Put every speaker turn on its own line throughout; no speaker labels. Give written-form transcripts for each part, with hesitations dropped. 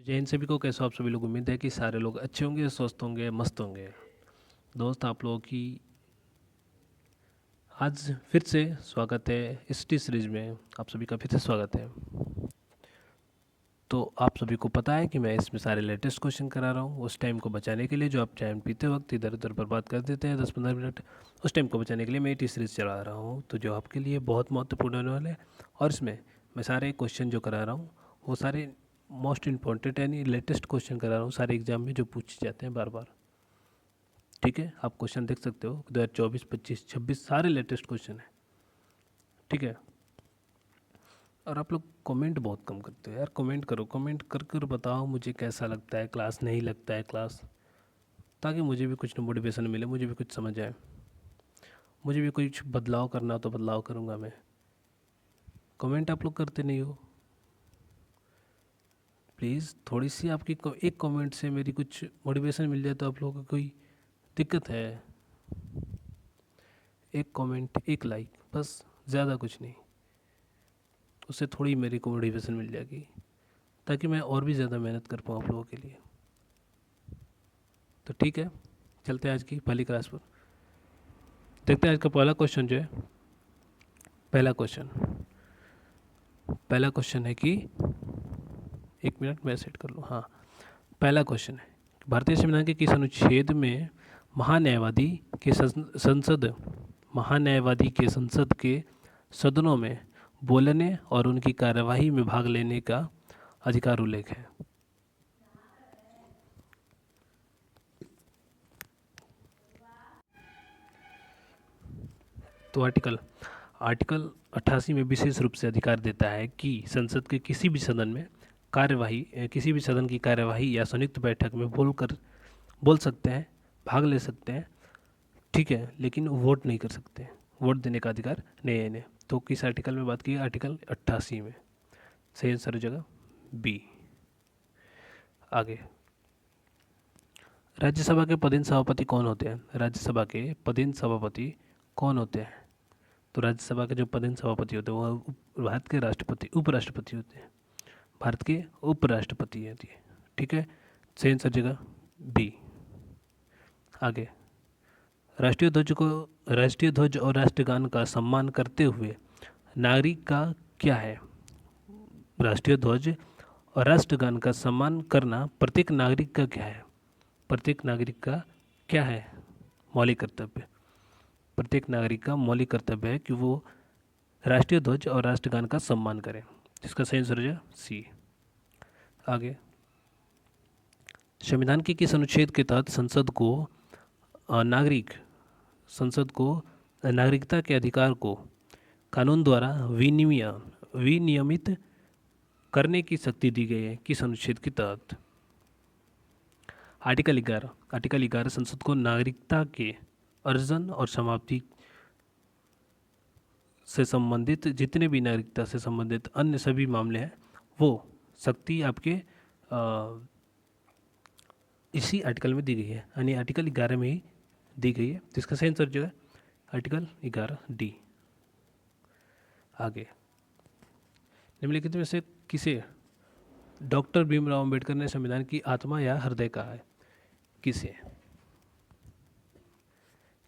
जय हिंद सभी को। कैसे हो आप सभी लोग? उम्मीद है कि सारे लोग अच्छे होंगे, स्वस्थ होंगे, मस्त होंगे। दोस्त, आप लोगों की आज फिर से स्वागत है इस टी सीरीज में। आप सभी का फिर से स्वागत है। तो आप सभी को पता है कि मैं इसमें सारे लेटेस्ट क्वेश्चन करा रहा हूँ उस टाइम को बचाने के लिए जो आप चाय पीते वक्त इधर उधर बर्बाद कर देते हैं 10-15 मिनट। उस टाइम को बचाने के लिए मैं ये टी सीरीज चला रहा हूँ, तो जो आपके लिए बहुत महत्वपूर्ण होने वाले हैं। और इसमें मैं सारे क्वेश्चन जो करा रहा हूँ वो सारे मोस्ट इम्पॉर्टेंट यानी लेटेस्ट क्वेश्चन करा रहा हूँ सारे एग्जाम में जो पूछे जाते हैं बार बार। ठीक है, आप क्वेश्चन देख सकते हो 2024, 25, 26 सारे लेटेस्ट क्वेश्चन है। ठीक है। और आप लोग कमेंट बहुत कम करते हो यार। कमेंट करो, कमेंट कर कर बताओ मुझे कैसा लगता है क्लास, नहीं लगता है क्लास, ताकि मुझे भी कुछ मोटिवेशन मिले, मुझे भी कुछ समझ आए, मुझे भी कुछ बदलाव करना हो तो बदलाव करूँगा मैं। कमेंट आप लोग करते नहीं हो। प्लीज़ थोड़ी सी आपकी एक कमेंट से मेरी कुछ मोटिवेशन मिल जाए तो आप लोगों को कोई दिक्कत है? एक कमेंट, एक लाइक, बस, ज़्यादा कुछ नहीं। उससे थोड़ी मेरी को मोटिवेशन मिल जाएगी ताकि मैं और भी ज़्यादा मेहनत कर पाऊँ आप लोगों के लिए। तो ठीक है, चलते हैं आज की पहली क्लास पर। देखते हैं आज का पहला क्वेश्चन जो है। पहला क्वेश्चन है कि, एक मिनट मैं सेट कर लूँ। हाँ, पहला क्वेश्चन है भारतीय संविधान के किस अनुच्छेद में महान्यायवादी के संसद महान्यायवादी के संसद के सदनों में बोलने और उनकी कार्यवाही में भाग लेने का अधिकार उल्लेख है? तो आर्टिकल आर्टिकल 88 में विशेष रूप से अधिकार देता है कि संसद के किसी भी सदन में किसी भी सदन की कार्यवाही या संयुक्त बैठक में बोल सकते हैं, भाग ले सकते हैं। ठीक है, लेकिन वोट नहीं कर सकते। वोट देने का अधिकार नहीं है इन्हें। तो किस आर्टिकल में बात की? आर्टिकल 88 में। सही आंसर हो जाएगा बी। आगे, राज्यसभा के पदेन सभापति कौन होते हैं? राज्यसभा के पदेन सभापति कौन होते हैं? तो राज्यसभा के जो पदेन सभापति होते हैं वो भारत के राष्ट्रपति, उपराष्ट्रपति होते हैं। भारत के उपराष्ट्रपति होती है। ठीक है, सही आंसर जगह बी। आगे, राष्ट्रीय ध्वज और राष्ट्रगान का सम्मान करते हुए नागरिक का क्या है? राष्ट्रीय ध्वज और राष्ट्रगान का सम्मान करना प्रत्येक नागरिक का क्या है? प्रत्येक नागरिक का क्या है? मौलिक कर्तव्य। प्रत्येक नागरिक का मौलिक कर्तव्य है कि वो राष्ट्रीय ध्वज और राष्ट्रगान का सम्मान करें, जिसका सही आंसर है सी। आगे, संविधान के किस अनुच्छेद के तहत संसद को नागरिकता के अधिकार को कानून द्वारा विनियमित करने की शक्ति दी गई है? किस अनुच्छेद के तहत? आर्टिकल 11 संसद को नागरिकता के अर्जन और समाप्ति से संबंधित जितने भी नागरिकता से संबंधित अन्य सभी मामले हैं वो शक्ति आपके इसी आर्टिकल में दी गई है, यानी आर्टिकल 11 में ही दी गई है, जिसका सही आंसर जो है आर्टिकल 11 डी। आगे, निम्नलिखित में से किसे डॉक्टर भीमराव अंबेडकर ने संविधान की आत्मा या हृदय कहा है?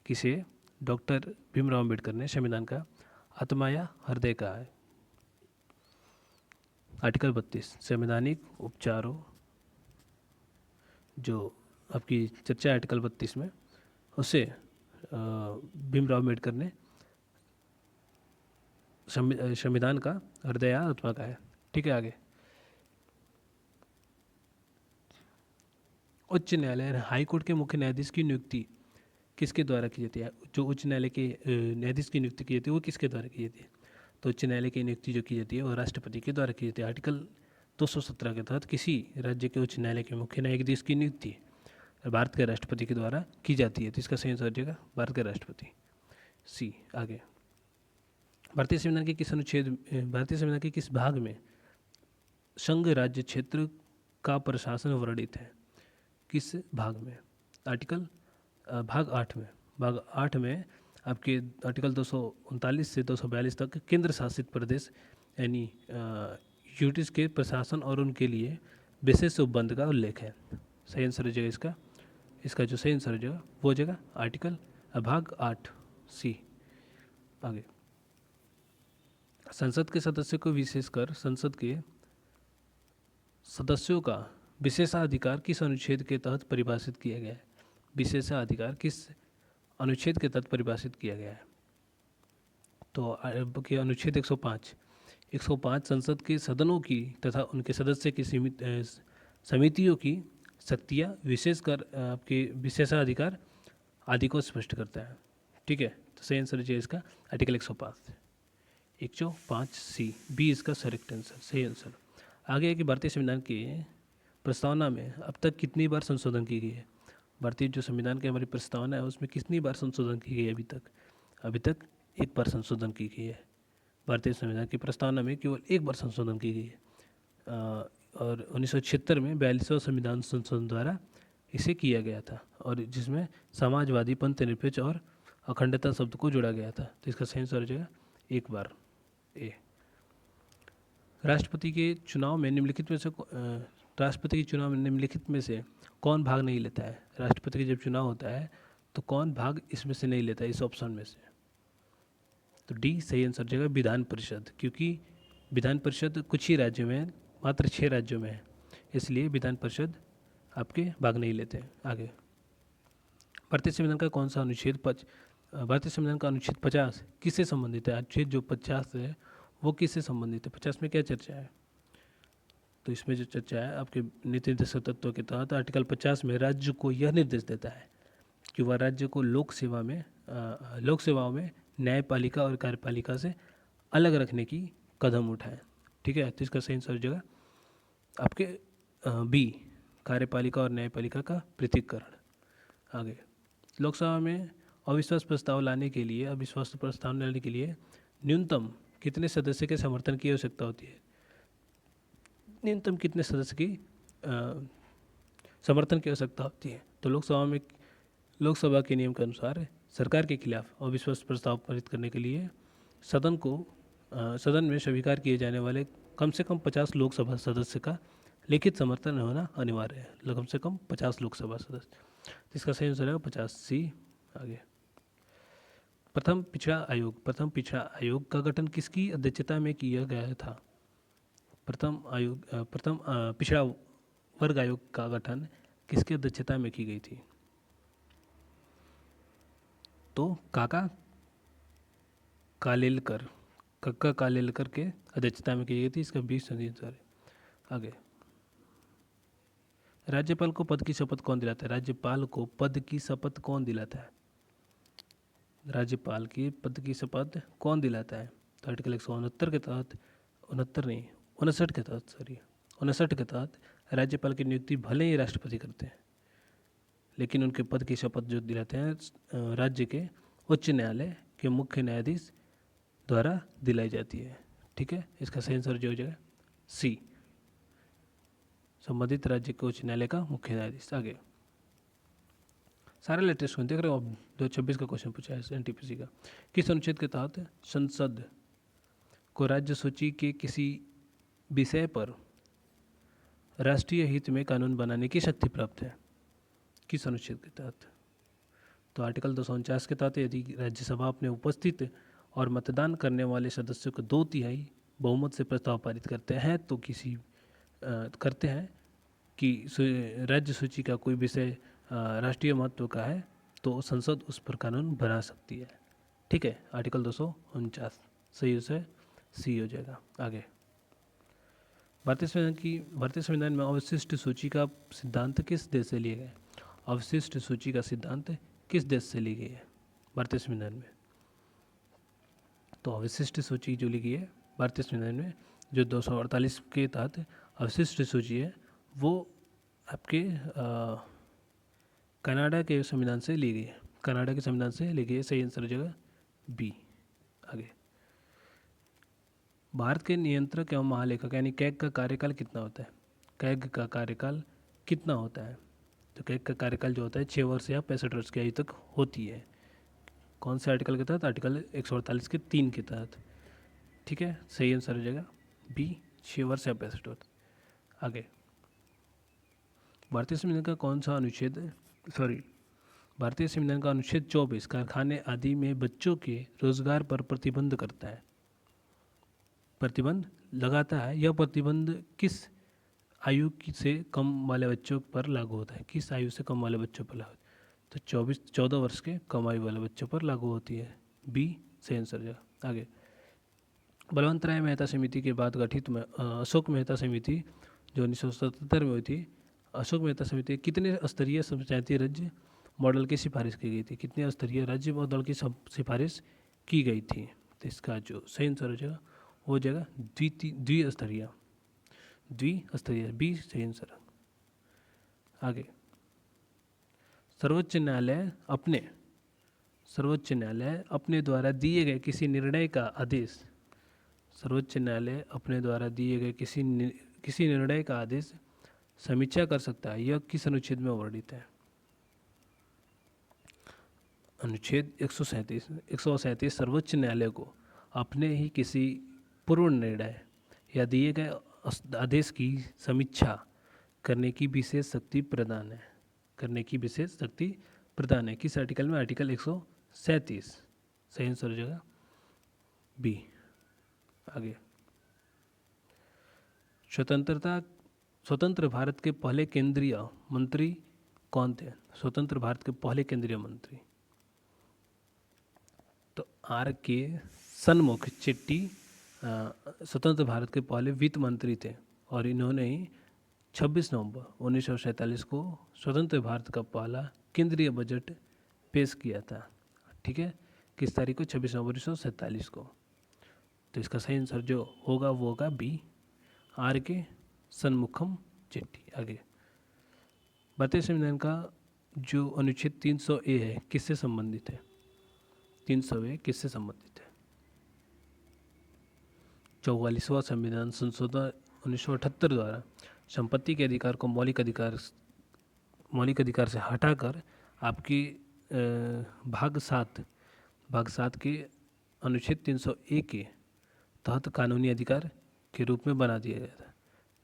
किसे डॉक्टर भीमराव अंबेडकर ने संविधान का आत्मा या हृदय कहा है? आर्टिकल 32 संवैधानिक उपचारों, जो आपकी चर्चा है आर्टिकल 32 में, उसे भीमराव अंबेडकर ने संविधान का हृदय या आत्मा का है। ठीक है। आगे, उच्च न्यायालय हाई कोर्ट के मुख्य न्यायाधीश की नियुक्ति किसके द्वारा की जाती है? जो उच्च न्यायालय के न्यायाधीश की नियुक्ति की जाती है वो किसके द्वारा की जाती है? तो उच्च न्यायालय की नियुक्ति जो की जाती है वो राष्ट्रपति के द्वारा की जाती है। आर्टिकल 217 के तहत किसी राज्य के उच्च न्यायालय के मुख्य न्यायाधीश की नियुक्ति भारत के राष्ट्रपति के द्वारा की जाती है। तो इसका सही आंसर हो जाएगा भारत के राष्ट्रपति, सी। आगे, भारतीय संविधान के किस भाग में संघ राज्य क्षेत्र का प्रशासन वर्णित है? किस भाग में? भाग 8 में। भाग 8 में आपके आर्टिकल 239 से 242 तक केंद्र शासित प्रदेश यानी यूटीज के प्रशासन और उनके लिए विशेष उपबंध का उल्लेख है। सही आंसर हो जाएगा इसका, इसका जो सही आंसर हो जाएगा वो हो जाएगा आर्टिकल भाग 8 सी। आगे, संसद के सदस्य को विशेषकर संसद के सदस्यों का विशेषाधिकार किस अनुच्छेद के तहत परिभाषित किया गया है? विशेषाधिकार किस अनुच्छेद के तहत परिभाषित किया गया है? तो अनुच्छेद 105 संसद के सदनों की तथा उनके सदस्य की सीमित समितियों की शक्तियाँ विशेषकर आपके विशेषाधिकार आदि को स्पष्ट करता है। ठीक है, तो सही आंसर है इसका आर्टिकल 105 सी, बी इसका करेक्ट आंसर, सही आंसर। आगे है कि भारतीय संविधान की प्रस्तावना में अब तक कितनी बार संशोधन की गई है? भारतीय जो संविधान की हमारी प्रस्तावना है उसमें कितनी बार संशोधन की गई है? अभी तक एक बार संशोधन की गई है। भारतीय संविधान की प्रस्तावना में केवल एक बार संशोधन की गई है और 1976 में 42वां संविधान संशोधन द्वारा इसे किया गया था, और जिसमें समाजवादी, पंथ निरपेक्ष और अखंडता शब्द को जोड़ा गया था। तो इसका सही आंसर हो जाएगा एक बार, ए। राष्ट्रपति के चुनाव में निम्नलिखित में से कौन भाग नहीं लेता है? राष्ट्रपति का जब चुनाव होता है तो कौन भाग इसमें से नहीं लेता है, इस ऑप्शन में से? तो डी सही आंसर जाएगा विधान परिषद, क्योंकि विधान परिषद कुछ ही राज्यों में, मात्र 6 राज्यों में है, इसलिए विधान परिषद आपके भाग नहीं लेते हैं। आगे, भारतीय संविधान का कौन सा अनुच्छेद भारतीय संविधान का अनुच्छेद 50 किससे संबंधित है? अनुच्छेद जो 50 है वो किससे संबंधित है? 50 में क्या चर्चा है? तो इसमें जो चर्चा है आपके नीति निर्देशक तत्वों के तहत आर्टिकल 50 में राज्य को यह निर्देश देता है कि वह राज्य को लोक सेवाओं में न्यायपालिका और कार्यपालिका से अलग रखने की कदम उठाएं। ठीक है, तो इसका सही आंसर हो जाएगा आपके बी, कार्यपालिका और न्यायपालिका का पृथक्करण। आगे, लोकसभा में अविश्वास प्रस्ताव लाने के लिए न्यूनतम कितने सदस्य के समर्थन की आवश्यकता होती है? न्यूनतम कितने सदस्य की समर्थन की आवश्यकता होती है? तो लोकसभा के नियम के अनुसार सरकार के खिलाफ अविश्वास प्रस्ताव पारित करने के लिए सदन में स्वीकार किए जाने वाले कम से कम 50 लोकसभा सदस्य का लिखित समर्थन होना अनिवार्य है। कम से कम 50 लोकसभा सदस्य। इसका सही आंसर है 50 सी। आगे, प्रथम पिछड़ा आयोग का गठन किसकी अध्यक्षता में किया गया था? प्रथम पिछड़ा वर्ग आयोग का गठन किसकी अध्यक्षता में की गई थी? तो कक्का कालेलकर के अध्यक्षता में की गई थी। इसका 20 सही आंसर है। आगे, राज्यपाल को पद की शपथ कौन दिलाता है? राज्यपाल को पद की शपथ कौन दिलाता है? राज्यपाल की पद की शपथ कौन दिलाता है? तो आर्टिकल 169 के तहत 59 के तहत राज्यपाल की नियुक्ति भले ही राष्ट्रपति करते हैं, लेकिन उनके पद की शपथ जो दिलाते हैं राज्य के उच्च न्यायालय के मुख्य न्यायाधीश द्वारा दिलाई जाती है। ठीक है, इसका सही आंसर जो हो जाएगा सी, संबंधित राज्य के उच्च न्यायालय का मुख्य न्यायाधीश। आगे, सारे लेटेस्ट देख रहे हो आप, 2026 का क्वेश्चन पूछा है एनटीपीसी का। किस अनुच्छेद के तहत संसद को राज्य सूची के किसी विषय पर राष्ट्रीय हित में कानून बनाने की शक्ति प्राप्त है? किस अनुच्छेद के तहत? तो आर्टिकल 249 के तहत यदि राज्यसभा अपने उपस्थित और मतदान करने वाले सदस्यों को 2/3 बहुमत से प्रस्ताव पारित करते हैं कि राज्य सूची का कोई विषय राष्ट्रीय महत्व का है, तो संसद उस पर कानून बना सकती है। ठीक है, आर्टिकल 249 सही से सी हो जाएगा। आगे, भारतीय संविधान में अवशिष्ट सूची का सिद्धांत किस देश से लिया गया? अवशिष्ट सूची का सिद्धांत किस देश से ली गई है भारतीय संविधान में? तो अवशिष्ट सूची जो ली गई है भारतीय संविधान में, जो 248 के तहत अवशिष्ट सूची है, वो आपके कनाडा के संविधान से ली गई है। कनाडा के संविधान से ली गई है। सही आंसर हो जाएगा बी। आगे, भारत के नियंत्रक एवं महालेखक यानी कैग का कार्यकाल कितना होता है? कैग का कार्यकाल कितना होता है? तो कैग का कार्यकाल जो होता है 6 वर्ष या 65 वर्ष की आयु तक होती है। कौन से आर्टिकल के तहत? आर्टिकल 148 के 3 के तहत। ठीक है, सही आंसर हो जाएगा बी, 6 वर्ष या 65 वर्ष। आगे, भारतीय संविधान का कौन सा अनुच्छेद, भारतीय संविधान का अनुच्छेद 24 कारखाने आदि में बच्चों के रोजगार पर प्रतिबंध करता है, प्रतिबंध लगाता है। यह प्रतिबंध किस आयु से कम वाले बच्चों पर लागू होता है? किस आयु से कम वाले बच्चों पर लागू होता है? तो 14 वर्ष के कम आयु वाले बच्चों पर लागू होती है। बी सही आंसर जाएगा। आगे, बलवंत राय मेहता समिति के बाद गठित अशोक मेहता समिति जो 1977 में हुई थी, अशोक मेहता समिति कितने स्तरीय पंचायती राज्य मॉडल की सिफारिश की गई थी? कितने स्तरीय राज्य मॉडल की सिफारिश की गई थी? तो इसका जो सही आंसर हो जाएगा वो हो जाएगा द्विस्तरीय, द्विस्तरीय, बी सही आंसर। आगे, सर्वोच्च न्यायालय अपने द्वारा दिए गए किसी निर्णय का आदेश, सर्वोच्च न्यायालय अपने द्वारा दिए गए किसी निर्णय का आदेश समीक्षा कर सकता है। यह किस अनुच्छेद में वर्णित है? अनुच्छेद 137 सर्वोच्च न्यायालय को अपने ही किसी पूर्व निर्णय या दिए गए आदेश की समीक्षा करने की विशेष शक्ति प्रदान है, किस आर्टिकल में? आर्टिकल 137, सही आंसर हो जाएगा बी। आगे, स्वतंत्र भारत के पहले केंद्रीय मंत्री कौन थे? स्वतंत्र भारत के पहले केंद्रीय मंत्री तो R.K. सन्मुख चेट्टी स्वतंत्र भारत के पहले वित्त मंत्री थे और इन्होंने ही 26 नवंबर 1947 को स्वतंत्र भारत का पहला केंद्रीय बजट पेश किया था। ठीक है, किस तारीख को? 26 नवंबर 1947 को। तो इसका सही आंसर जो होगा वो होगा बी, R.K. सन्मुखम चेट्टी। आगे, भारतीय संविधान का जो अनुच्छेद 300A है किससे संबंधित है? 300A किससे संबंधित है? 44वां संविधान संशोधन 1978 द्वारा संपत्ति के अधिकार को मौलिक अधिकार से हटाकर आपकी भाग 7 के अनुच्छेद 300A के तहत कानूनी अधिकार के रूप में बना दिया गया था।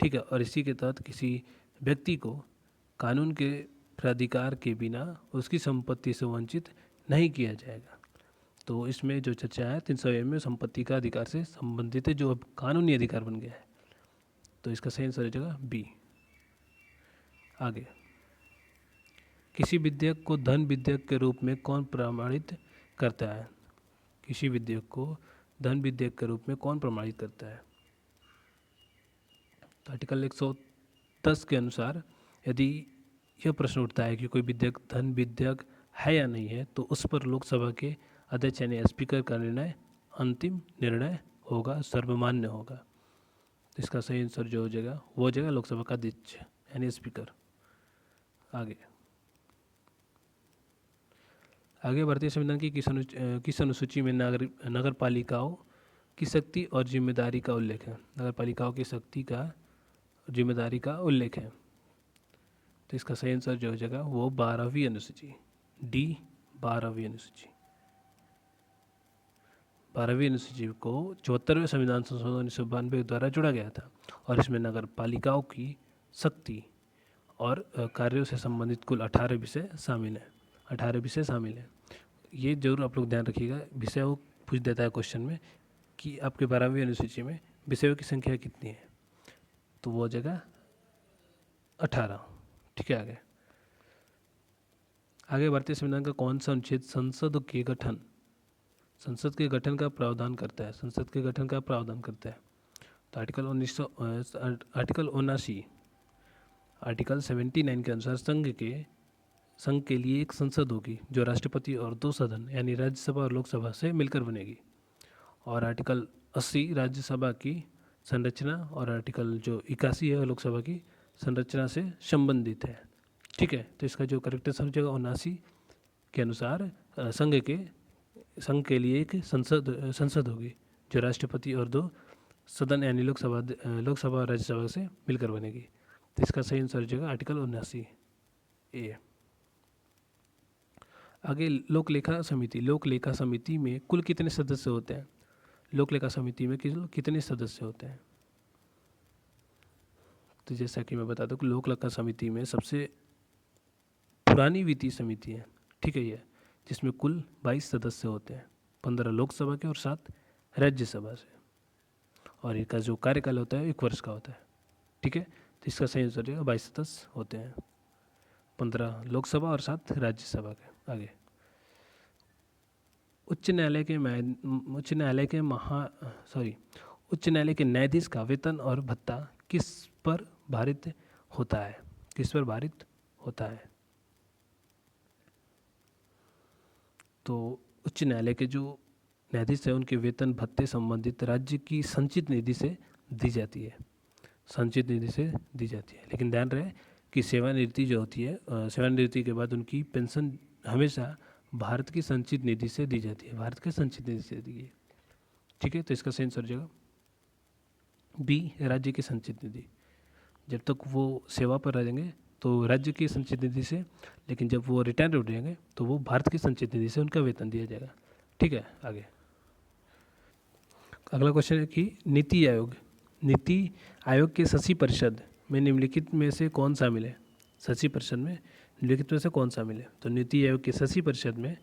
ठीक है, और इसी के तहत किसी व्यक्ति को कानून के प्राधिकार के बिना उसकी संपत्ति से वंचित नहीं किया जाएगा। तो इसमें जो चर्चा है 300A में संपत्ति का अधिकार से संबंधित है, जो अब कानूनी अधिकार बन गया है। तो इसका सही आंसर हो जाएगा बी। आगे, किसी विधेयक को धन विधेयक के रूप में कौन प्रमाणित करता है? किसी विधेयक को धन विधेयक के रूप में कौन प्रमाणित करता है? तो आर्टिकल 110 के अनुसार यदि यह प्रश्न उठता है कि कोई विधेयक धन विधेयक है या नहीं है, तो उस पर लोकसभा के अध्यक्ष यानी स्पीकर का निर्णय अंतिम निर्णय होगा, सर्वमान्य होगा। तो इसका सही आंसर जो हो जाएगा वो हो जाएगा लोकसभा का अध्यक्ष यानी स्पीकर। आगे भारतीय संविधान की किस अनुसूची में नगर पालिकाओं की शक्ति और जिम्मेदारी का उल्लेख है? नगर पालिकाओं की शक्ति का जिम्मेदारी का उल्लेख है। तो इसका सही आंसर जो हो जाएगा वो 12वीं अनुसूची, डी 12वीं अनुसूची। 12वीं अनुसूची को 74वें संविधान संशोधन 1992 द्वारा जोड़ा गया था और इसमें नगर पालिकाओं की शक्ति और कार्यों से संबंधित कुल 18 विषय शामिल हैं। ये जरूर आप लोग ध्यान रखिएगा, विषय वो पूछ देता है क्वेश्चन में कि आपके 12वीं अनुसूची में विषयों की संख्या कितनी है, तो वो हो जाएगा 18। ठीक है, आगे भारतीय संविधान का कौन सा अनुच्छेद संसद के गठन का प्रावधान करता है? तो आर्टिकल 79 आर्टिकल 79 के अनुसार संघ के लिए एक संसद होगी जो राष्ट्रपति और 2 सदन यानी राज्यसभा और लोकसभा से मिलकर बनेगी। और आर्टिकल 80 राज्यसभा की संरचना और आर्टिकल जो 81 है लोकसभा की संरचना से संबंधित है। ठीक है, तो इसका जो करेक्ट आंसर हो जाएगा 79 के अनुसार संघ के लिए एक संसद होगी जो राष्ट्रपति और 2 सदन यानी लोकसभा और राज्यसभा से मिलकर बनेगी। तो इसका सही आंसर हो जाएगा आर्टिकल 79A। आगे, लोक लेखा समिति में कुल कितने सदस्य होते हैं? लोक लेखा समिति में कितने सदस्य होते हैं? तो जैसा कि मैं बता दूं कि लोक लक्कड़ समिति में सबसे पुरानी वित्तीय समिति है, ठीक है ये, जिसमें कुल 22 सदस्य होते हैं, 15 लोकसभा के और 7 राज्यसभा से, और इनका जो कार्यकाल होता है 1 वर्ष का होता है, ठीक है। तो इसका सही आंसर जो है 22 सदस्य होते हैं, 15 लोकसभा और 7 राज्यसभा के। आगे, उच्च न्यायालय के न्यायाधीश का वेतन और भत्ता किस पर भारित होता है? किस पर भारित होता है? तो उच्च न्यायालय के जो न्यायाधीश है उनके वेतन भत्ते संबंधित राज्य की संचित निधि से दी जाती है, संचित निधि से दी जाती है। लेकिन ध्यान रहे कि सेवानिवृत्ति जो होती है, सेवानिवृत्ति के बाद उनकी पेंशन हमेशा भारत की संचित निधि से दी जाती है, भारत के संचित निधि से दी है, ठीक है। तो इसका सही आंसर हो जाएगा बी, राज्य की संचित निधि। जब तक वो सेवा पर रहेंगे तो राज्य की संचित निधि से, लेकिन जब वो रिटायर हो जाएंगे तो वो भारत की संचित निधि से उनका वेतन दिया जाएगा, ठीक है। आगे अगला क्वेश्चन है कि नीति आयोग के सचिव परिषद में निम्नलिखित में से कौन शामिल है? सचिव परिषद में निम्नलिखित में से कौन शामिल है? तो नीति आयोग के सचिव परिषद में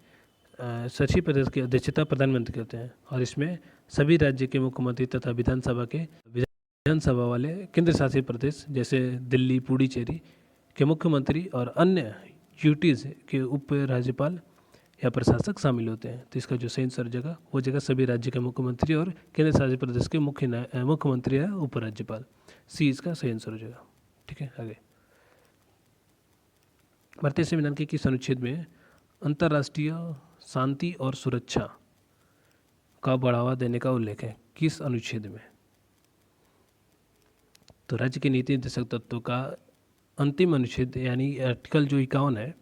सचिव परिषद की अध्यक्षता प्रधानमंत्री करते हैं, और इसमें सभी राज्य के मुख्यमंत्री तथा विधानसभा वाले केंद्र शासित प्रदेश जैसे दिल्ली, पुडुचेरी के मुख्यमंत्री और अन्य यूटीज के उप राज्यपाल या प्रशासक शामिल होते हैं। तो इसका जो सही आंसर जगह वो जगह सभी राज्य के मुख्यमंत्री और केंद्र शासित प्रदेश के मुख्यमंत्री या उपराज्यपाल, सी इसका सही आंसर हो जाएगा, ठीक है। आगे, भारतीय संविधान के किस अनुच्छेद में अंतर्राष्ट्रीय शांति और सुरक्षा का बढ़ावा देने का उल्लेख है? किस अनुच्छेद में? तो राज्य के नीति निर्देशक तत्वों का अंतिम अनुच्छेद यानी आर्टिकल जो 51 है,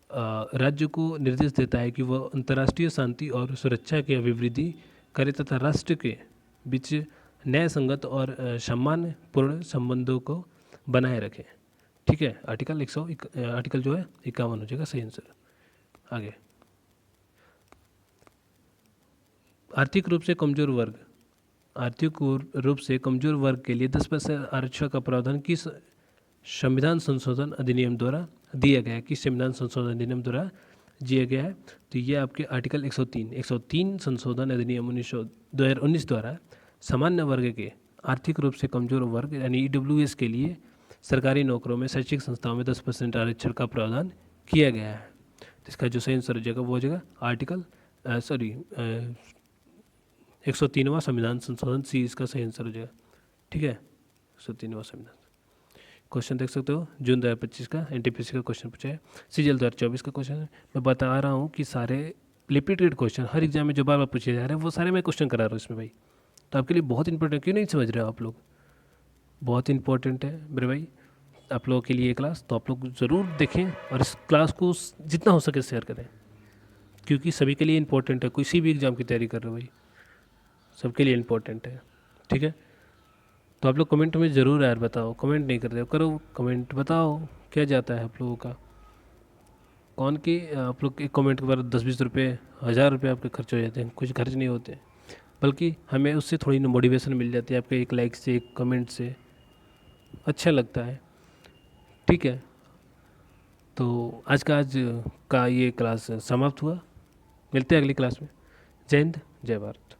राज्य को निर्देश देता है कि वह अंतर्राष्ट्रीय शांति और सुरक्षा की अभिवृद्धि करे तथा राष्ट्र के बीच न्याय संगत और सम्मानपूर्ण संबंधों को बनाए रखे, ठीक है। आर्टिकल जो है 51 हो जाएगा सही आंसर। आगे, आर्थिक रूप से कमजोर वर्ग के लिए 10% आरक्षण का प्रावधान किस संविधान संशोधन अधिनियम द्वारा दिया गया है? किस संविधान संशोधन अधिनियम द्वारा दिया गया है? तो ये आपके आर्टिकल 103 संशोधन अधिनियम 2019 द्वारा सामान्य वर्ग के आर्थिक रूप से कमजोर वर्ग यानी EWS के लिए सरकारी नौकरों में शैक्षिक संस्थाओं में 10% आरक्षण का प्रावधान किया गया है। तो इसका जो सही आंसर हो जाएगा वो हो जाएगा 103वां संविधान संशोधन, सी इसका सही आंसर हो जाएगा, ठीक है। 103वां संविधान। क्वेश्चन देख सकते हो, जून 2025 का NTPC का क्वेश्चन पूछा है, CGL 2024 का क्वेश्चन है। मैं बता रहा हूँ कि सारे रिपीटेड क्वेश्चन हर एग्जाम में जो बार बार पूछे जा रहे हैं वो सारे मैं क्वेश्चन करा रहा हूँ इसमें भाई। तो आपके लिए बहुत इंपॉर्टेंट, क्यों नहीं समझ रहे हो आप लोग? बहुत इंपॉर्टेंट है मेरे भाई आप लोगों के लिए क्लास, तो आप लोग ज़रूर देखें और इस क्लास को जितना हो सके शेयर करें, क्योंकि सभी के लिए इंपॉर्टेंट है। किसी भी एग्ज़ाम की तैयारी कर रहे हो भाई, सबके लिए इम्पोर्टेंट है, ठीक है। तो आप लोग कमेंट में ज़रूर यार बताओ, कमेंट नहीं करते हो, करो कमेंट, बताओ क्या जाता है आप लोगों का। कौन कि आप लोग एक कमेंट के बाद 10-20 रुपये 1000 रुपये आपके खर्च हो जाते हैं, कुछ खर्च नहीं होते, बल्कि हमें उससे थोड़ी मोटिवेशन मिल जाती है, आपके एक लाइक से, एक कमेंट से अच्छा लगता है, ठीक है। तो आज का ये क्लास समाप्त हुआ, मिलते हैं अगली क्लास में। जय हिंद, जय भारत।